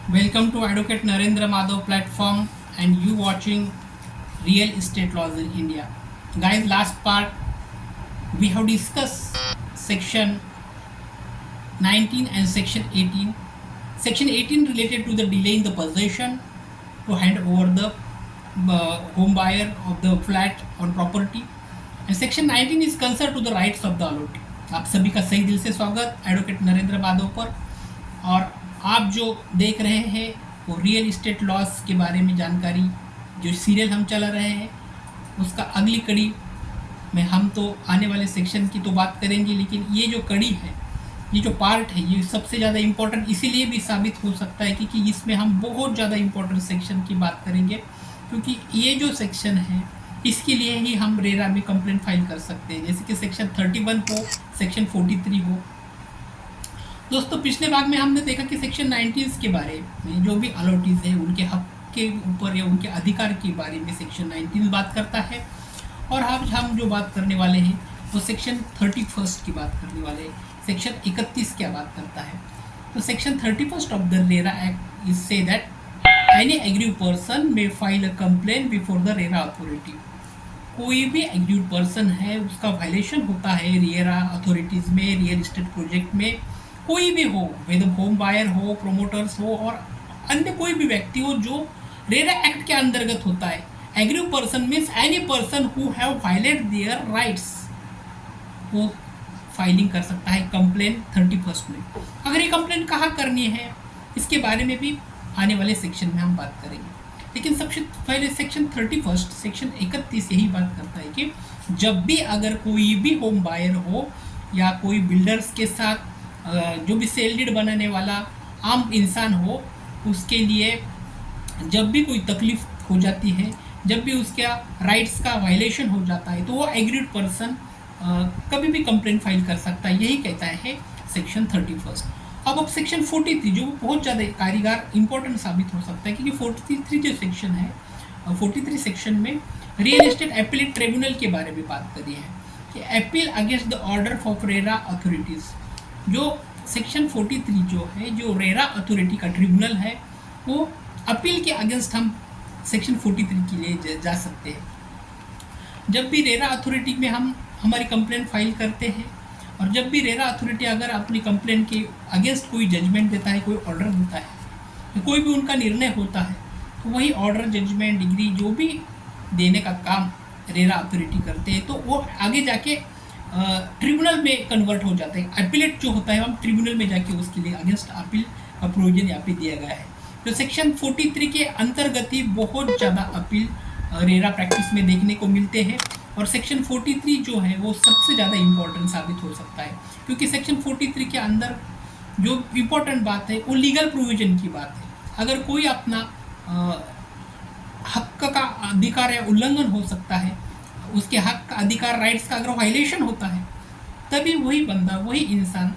Welcome to Advocate Narendra Madhav platform and you watching Real Estate Laws in India. Guys, last part we have discussed section 19 and section 18. Section 18 related to the delay in the possession to hand over the home buyer of the flat on property and section 19 is concerned to the rights of the allotee. आप सभी का सही दिल से स्वागत advocate Narendra Madhav पर। और आप जो देख रहे हैं वो रियल इस्टेट लॉस के बारे में जानकारी जो सीरियल हम चला रहे हैं उसका अगली कड़ी में हम तो आने वाले सेक्शन की तो बात करेंगे, लेकिन ये जो कड़ी है, ये जो पार्ट है, ये सबसे ज़्यादा इम्पोर्टेंट इसीलिए भी साबित हो सकता है क्योंकि इसमें हम बहुत ज़्यादा इम्पोर्टेंट सेक्शन की बात करेंगे, क्योंकि ये जो सेक्शन है इसके लिए ही हम रेरा में कंप्लेंट फाइल कर सकते हैं, जैसे कि सेक्शन 31 हो, सेक्शन 43 हो। दोस्तों, पिछले भाग में हमने देखा कि सेक्शन 19 के बारे में जो भी अलॉटीज है उनके हक के ऊपर या उनके अधिकार के बारे में सेक्शन 19 बात करता है। और आज हम जो बात करने वाले हैं वो सेक्शन 31 की बात करने वाले हैं। सेक्शन 31 क्या बात करता है? तो section 31 of the RERA act is say that any aggrieve person may file a complaint before the RERA authority. कोई भी एग्रीव पर्सन है उसका वायलेशन होता है रेरा अथॉरिटीज़ में, रियल इस्टेट प्रोजेक्ट में, कोई भी हो, वेदर होम बायर हो, प्रोमोटर्स हो और अन्य कोई भी व्यक्ति हो जो रेरा एक्ट के अंतर्गत होता है। Aggrieved person means any person who have violate their rights, वो फाइलिंग कर सकता है कंप्लेंट 31 में। अगर ये कंप्लेंट कहाँ करनी है इसके बारे में भी आने वाले सेक्शन में हम बात करेंगे, लेकिन सबसे पहले सेक्शन 31 सेक्शन 31 यही बात करता है कि जब भी अगर कोई भी होम बायर हो या कोई बिल्डर्स के साथ जो भी सेल डीड बनाने वाला आम इंसान हो, उसके लिए जब भी कोई तकलीफ हो जाती है, जब भी उसका राइट्स का वायलेशन हो जाता है, तो वो एग्रीड पर्सन कभी भी कंप्लेंट फाइल कर सकता है, यही कहता है सेक्शन 31। अब सेक्शन 43 जो बहुत ज़्यादा कारीगर इंपॉर्टेंट साबित हो सकता है, क्योंकि 43 जो सेक्शन है, 43 सेक्शन में रियल एस्टेट अपीलेट ट्रिब्यूनल के बारे में बात करी है कि appeal against the order of RERA authorities. जो सेक्शन 43 जो है, जो रेरा अथॉरिटी का ट्रिब्यूनल है, वो अपील के अगेंस्ट हम सेक्शन 43 के लिए जा सकते हैं। जब भी रेरा अथॉरिटी में हम हमारी कंप्लेंट फाइल करते हैं और जब भी रेरा अथॉरिटी अगर अपनी कंप्लेंट के अगेंस्ट कोई जजमेंट देता है, कोई ऑर्डर देता है, कोई भी उनका निर्णय होता है, तो वही ऑर्डर, जजमेंट, डिग्री जो भी देने का काम रेरा अथॉरिटी करते हैं, तो वो आगे जाके ट्रिब्यूनल में कन्वर्ट हो जाते हैं। अपीलेट जो होता है हम ट्रिब्यूनल में जाके उसके लिए अगेंस्ट अपील का प्रोविजन यहाँ पे दिया गया है। तो सेक्शन 43 के अंतर्गत ही बहुत ज़्यादा अपील रेरा प्रैक्टिस में देखने को मिलते हैं और सेक्शन 43 जो है वो सबसे ज़्यादा इम्पोर्टेंट साबित हो सकता है, क्योंकि सेक्शन 43 के अंदर जो इम्पोर्टेंट बात है वो लीगल प्रोविजन की बात है। अगर कोई अपना हक का अधिकार या उल्लंघन हो सकता है, उसके हक का अधिकार, राइट्स का अगर वायलेशन होता है, तभी वही बंदा, वही इंसान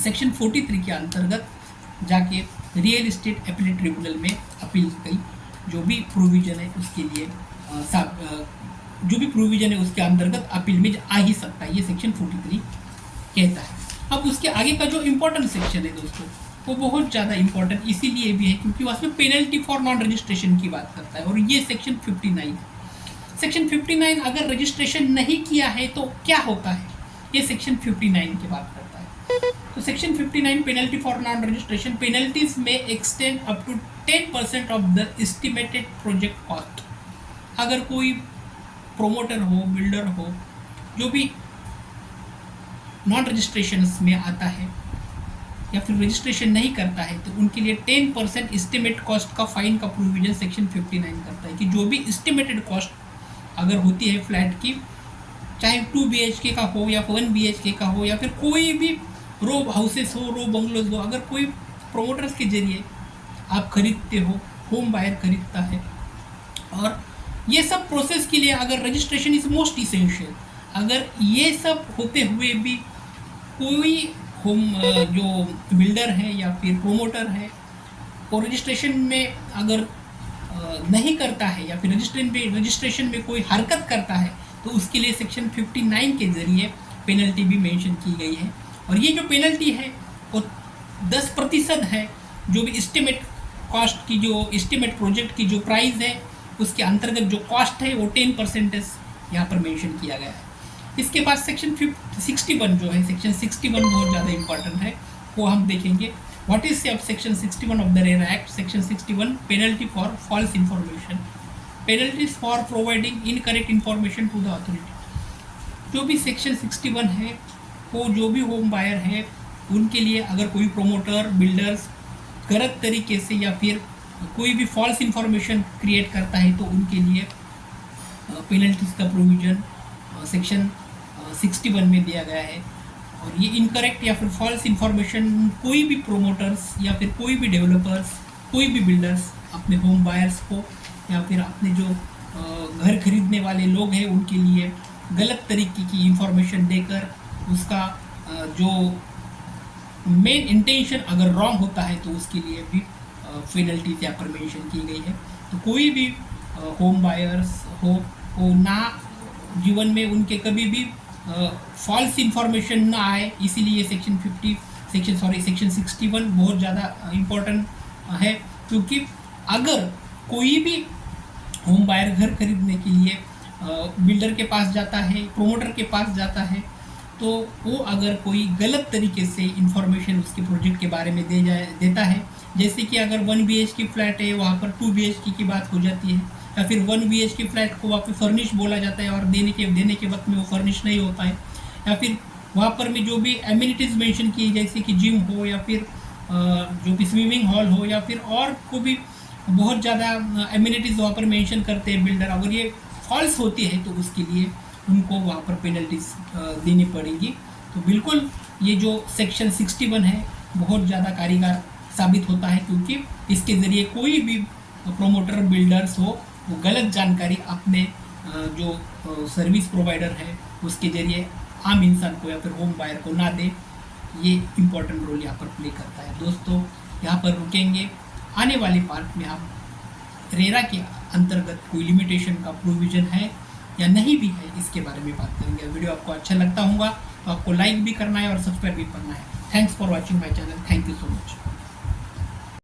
सेक्शन 43 के अंतर्गत जाके रियल इस्टेट अपीलेट ट्रिब्यूनल में अपील की जो भी प्रोविज़न है उसके लिए जो भी प्रोविज़न है उसके अंतर्गत अपील में आ ही सकता है, ये सेक्शन 43 कहता है। अब उसके आगे का जो इम्पोर्टेंट सेक्शन है दोस्तों, वो बहुत ज़्यादा इम्पोर्टेंट इसीलिए भी है क्योंकि उसमें पेनल्टी फॉर नॉन रजिस्ट्रेशन की बात करता है और ये सेक्शन 59 है। सेक्शन 59 अगर रजिस्ट्रेशन नहीं किया है तो क्या होता है, ये सेक्शन 59 की बात करता है। तो section 59 penalty for non registration, penalties में extend up to 10% of the estimated project cost. अगर कोई प्रोमोटर हो, बिल्डर हो, जो भी नॉन रजिस्ट्रेशन में आता है या फिर रजिस्ट्रेशन नहीं करता है, तो उनके लिए 10% एस्टिमेट कॉस्ट का फाइन का प्रोविजन सेक्शन 59 करता है कि जो भी एस्टिमेटेड कॉस्ट अगर होती है फ्लैट की, चाहे 2 BHK का हो या 1 BHK का हो या फिर कोई भी रो हाउसेस हो, रो बंगलोज हो, अगर कोई प्रोमोटर्स के जरिए आप खरीदते हो, होम बायर खरीदता है, और ये सब प्रोसेस के लिए अगर रजिस्ट्रेशन इज़ मोस्ट इसेंशियल, अगर ये सब होते हुए भी कोई होम जो बिल्डर है या फिर प्रोमोटर है वो रजिस्ट्रेशन में अगर नहीं करता है या फिर रजिस्ट्रेशन में कोई हरकत करता है, तो उसके लिए सेक्शन 59 के ज़रिए पेनल्टी भी मेंशन की गई है। और ये जो पेनल्टी है वो 10% है जो भी एस्टिमेट कॉस्ट की जो एस्टिमेट प्रोजेक्ट की जो प्राइस है उसके अंतर्गत जो कॉस्ट है वो 10% यहाँ पर मेंशन किया गया है। इसके बाद सेक्शन 61 जो है, सेक्शन 61 बहुत ज़्यादा इंपॉर्टेंट है, वो हम देखेंगे। व्हाट इज अब section 61 of the RERA act? Section 61 penalty for false information, penalties for providing incorrect information to the authority. जो भी सेक्शन 61 है वो जो भी होम बायर है उनके लिए अगर कोई प्रोमोटर बिल्डर्स गलत तरीके से या फिर कोई भी फॉल्स इंफॉर्मेशन क्रिएट करता है तो उनके लिए पेनल्टीज का प्रोविज़न सेक्शन 61 में दिया गया है। और ये इनकरेक्ट या फिर फॉल्स इंफॉर्मेशन कोई भी प्रोमोटर्स या फिर कोई भी डेवलपर्स, कोई भी बिल्डर्स अपने होम बायर्स को या फिर अपने जो घर खरीदने वाले लोग हैं उनके लिए गलत तरीके की इंफॉर्मेशन देकर उसका जो मेन इंटेंशन अगर रॉन्ग होता है तो उसके लिए भी पेनल्टीज यहाँ पर मेंशन की गई है। तो कोई भी होम बायर्स हो ना जीवन में उनके कभी भी फॉल्स इंफॉर्मेशन ना आए, इसीलिए सेक्शन 61 बहुत ज़्यादा इम्पोर्टेंट है। क्योंकि अगर कोई भी होम बायर घर खरीदने के लिए बिल्डर के पास जाता है, प्रोमोटर के पास जाता है, तो वो अगर कोई गलत तरीके से इंफॉर्मेशन उसके प्रोजेक्ट के बारे में देता है, जैसे कि अगर 1 BHK फ्लैट है वहाँ पर 2 BHK की बात हो जाती है, या फिर 1 BHK फ्लैट को वहाँ पे फर्निश बोला जाता है और देने के वक्त में वो फर्निश नहीं होता है, या फिर वहाँ पर में जो भी एमिनिटीज़ मेंशन की जैसे कि जिम हो या फिर जो भी स्विमिंग हॉल हो या फिर और को भी बहुत ज़्यादा एमिनिटीज़ वहाँ पर मेंशन करते हैं बिल्डर, अगर ये फॉल्स होती है तो उसके लिए उनको वहाँ पर पेनल्टीज देनी पड़ेगी। तो बिल्कुल ये जो सेक्शन 61 है बहुत ज़्यादा कारगर साबित होता है, क्योंकि इसके ज़रिए कोई भी प्रोमोटर बिल्डर्स हो वो गलत जानकारी अपने जो सर्विस प्रोवाइडर है उसके ज़रिए आम इंसान को या फिर होम बायर को ना दे। ये इम्पोर्टेंट रोल यहाँ पर प्ले करता है। दोस्तों यहाँ पर रुकेंगे, आने वाले पार्ट में हम रेरा के अंतर्गत कोई लिमिटेशन का प्रोविज़न है या नहीं भी है इसके बारे में बात करेंगे। वीडियो आपको अच्छा लगता होगा तो आपको लाइक भी करना है और सब्सक्राइब भी करना है। Thanks for watching my channel. Thank you so much.